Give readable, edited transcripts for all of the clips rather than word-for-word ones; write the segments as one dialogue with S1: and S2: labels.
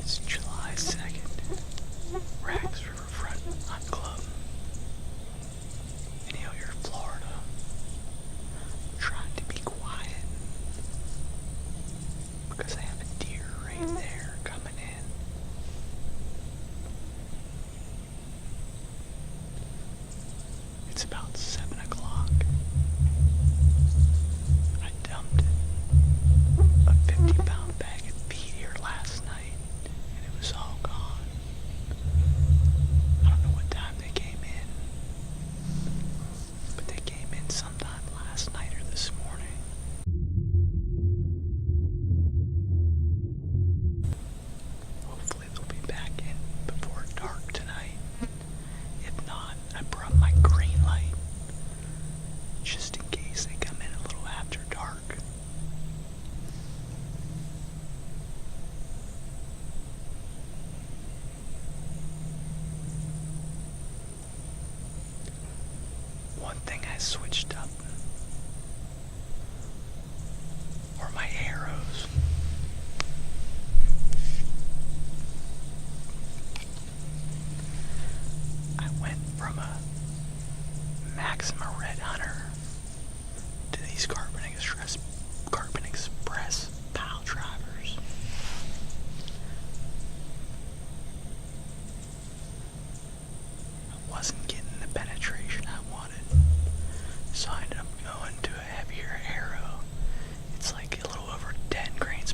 S1: It's July 2nd, Rags Riverfront Hunt Club. In Hilliard, Florida. I'm trying to be quiet because I have a deer right there coming in. It's about 7 o'clock. I dumped a 50-pound bag of feed here last night, and it was all gone. I don't know what time they came in, but they came in sometime last night or this morning. Hopefully they'll be back in before dark tonight. If not, I brought my green light, just in case they come in a little after dark. One thing I switched up are my arrows. I went from a Maxima Red Hunter to these Carbon Express pile drivers. I wasn't getting the penetration I wanted, so I ended up going to a heavier arrow. It's like a little over 10 grains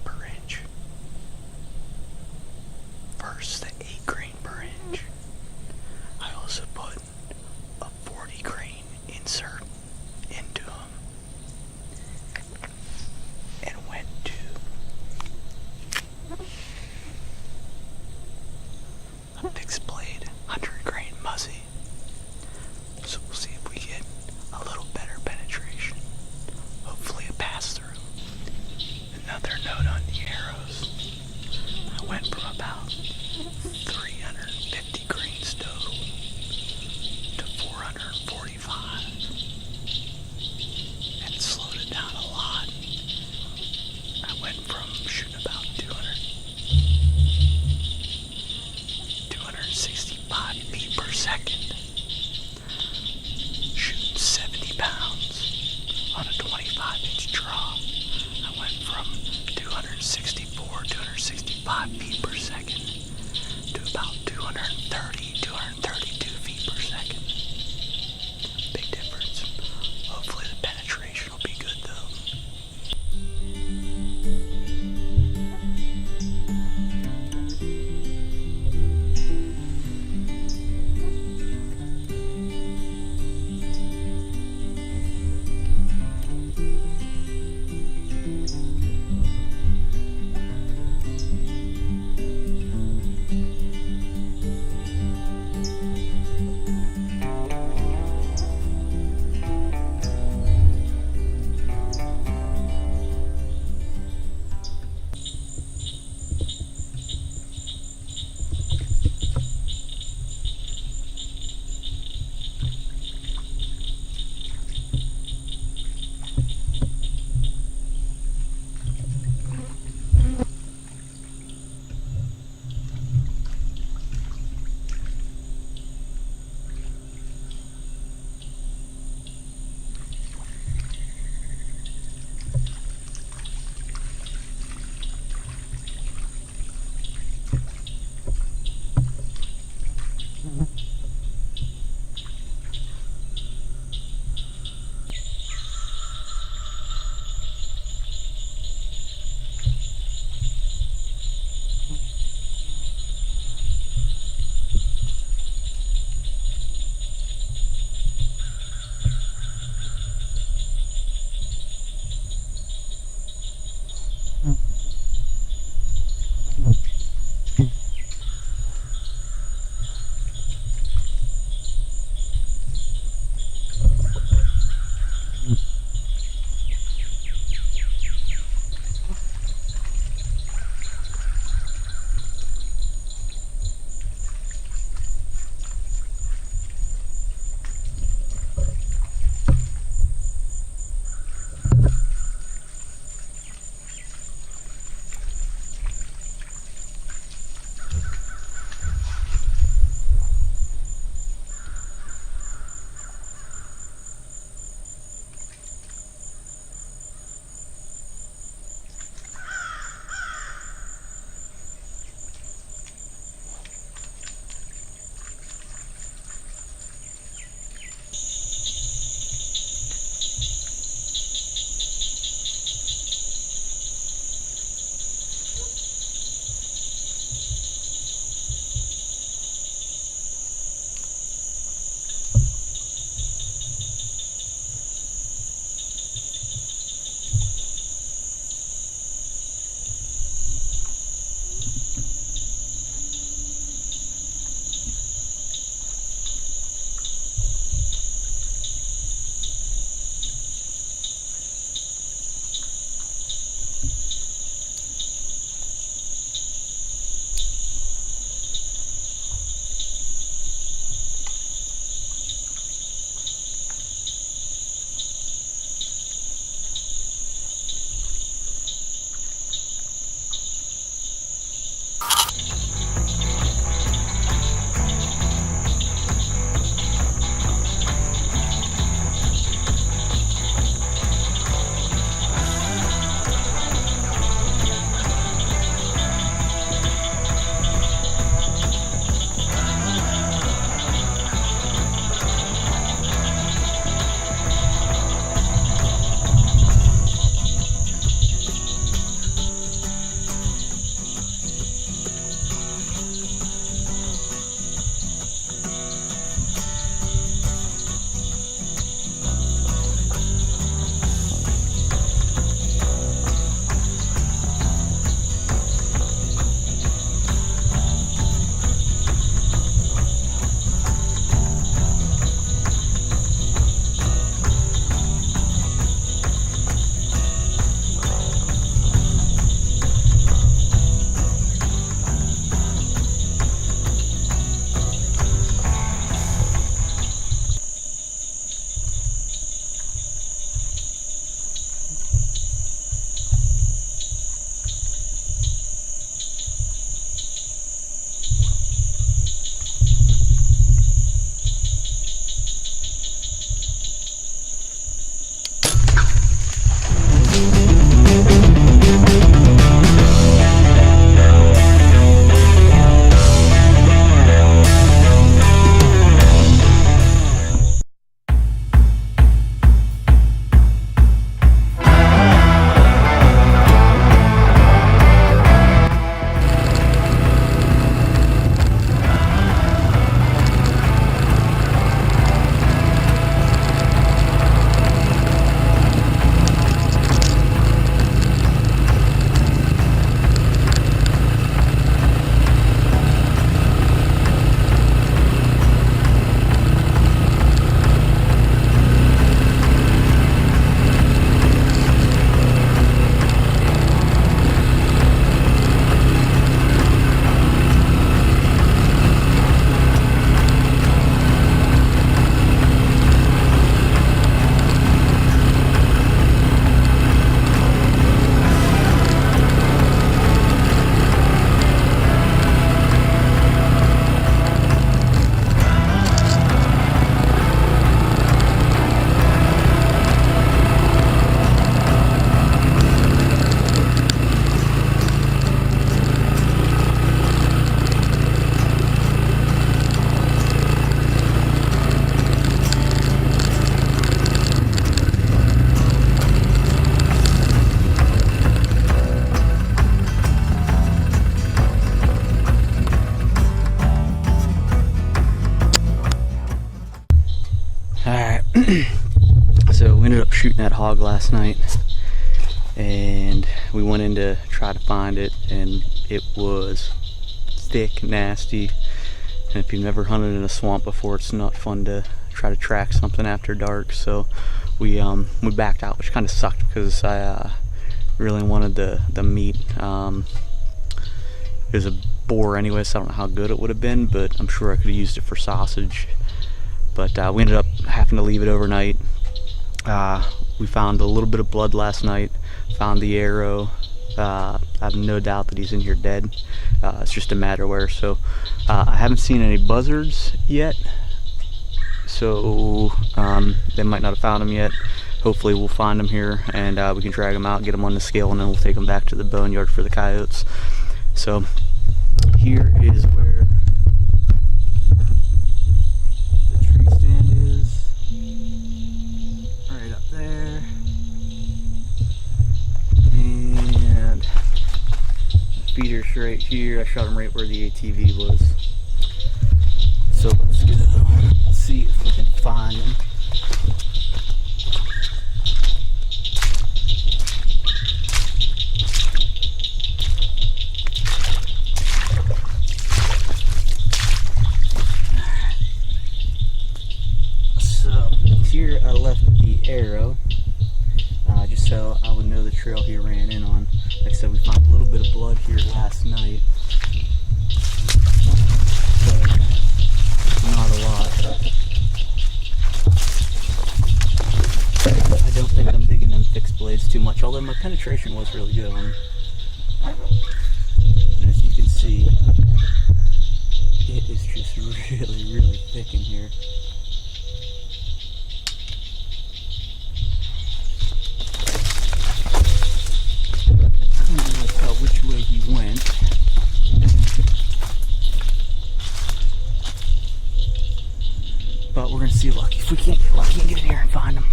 S2: we ended up shooting that hog last night, and we went in to try to find it, and it was thick, nasty. And if you've never hunted in a swamp before, it's not fun to try to track something after dark. So we backed out, which kind of sucked because I really wanted the meat. It was a boar anyway, so I don't know how good it would have been, but I'm sure I could have used it for sausage. But we ended up having to leave it overnight. We found a little bit of blood last night, found the arrow. I have no doubt that he's in here dead. It's just a matter where. So I haven't seen any buzzards yet, so they might not have found him yet. Hopefully we'll find him here, and we can drag him out, get him on the scale, and then we'll take him back to the boneyard for the coyotes. So here is where the tree stand is, right up there, and the feeder's right here. I shot him right where the ATV was. So let's go see if we can find him. Here I left the arrow, just so I would know the trail he ran in on. Like I said, we found a little bit of blood here last night, but not a lot. I don't think I'm digging them fixed blades too much, although my penetration was really good on them. And as you can see, it is just really, really thick in here. Which way he went. But we're gonna see lucky if we can't get lucky and get in here and find him.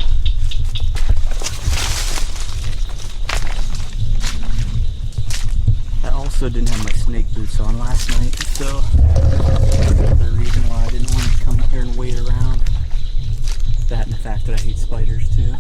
S2: I also didn't have my snake boots on last night, so that's another reason why I didn't want to come here and wait around. That and the fact that I hate spiders too.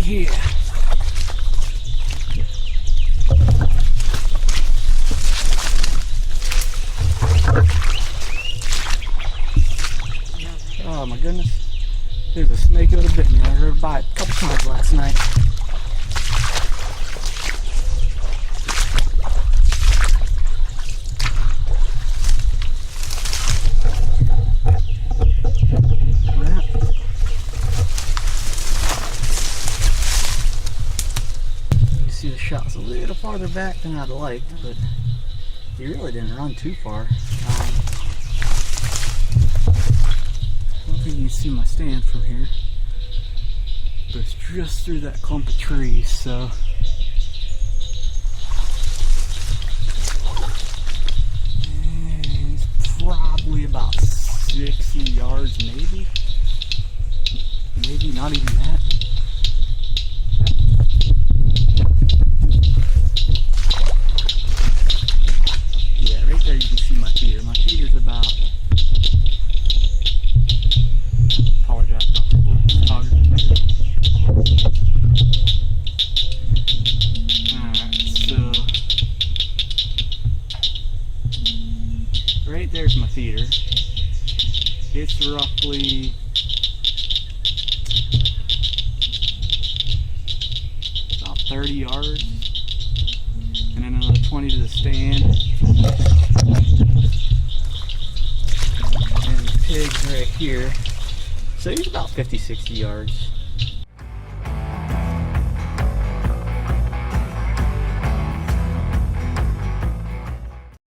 S2: Here. Oh my goodness. There's a snake that would have bit me. I heard it bite a couple times last night. The shot was a little farther back than I'd like, but he really didn't run too far. I don't think you can see my stand from here, but it's just through that clump of trees, so and he's probably about 60 yards, maybe not even that. There you can see my feeder. My feeder's about, apologize about the little photography. Alright, so right there's my feeder. It's roughly about 30 yards, and then another 20 to the stand. And the pig's right here. So he's about 50, 60 yards.